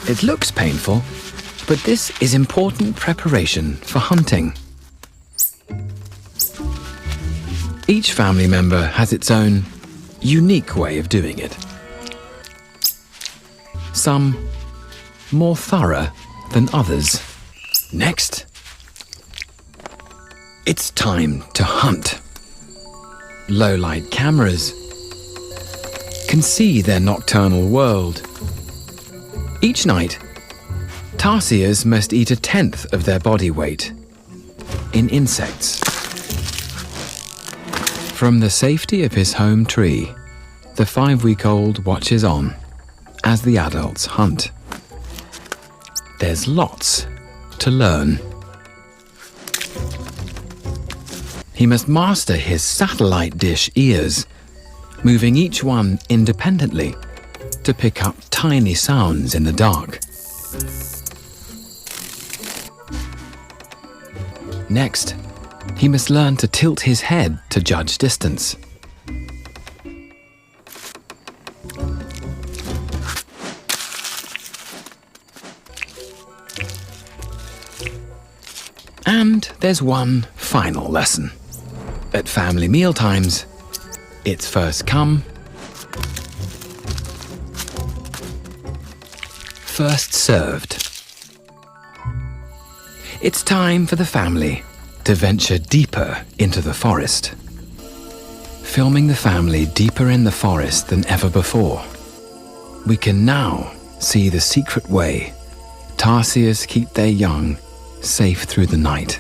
It looks painful, but this is important preparation for hunting. Each family member has its own unique way of doing it. Some more thorough than others. Next, it's time to hunt. Low-light cameras can see their nocturnal world. Each night, tarsiers must eat 1/10 of their body weight in insects. From the safety of his home tree, the 5-week-old watches on as the adults hunt. There's lots to learn. He must master his satellite dish ears, moving each one independently to pick up tiny sounds in the dark. Next, he must learn to tilt his head to judge distance. And there's one final lesson. At family mealtimes, it's first come, first served. It's time for the family to venture deeper into the forest. Filming the family deeper in the forest than ever before, we can now see the secret way tarsiers keep their young safe through the night.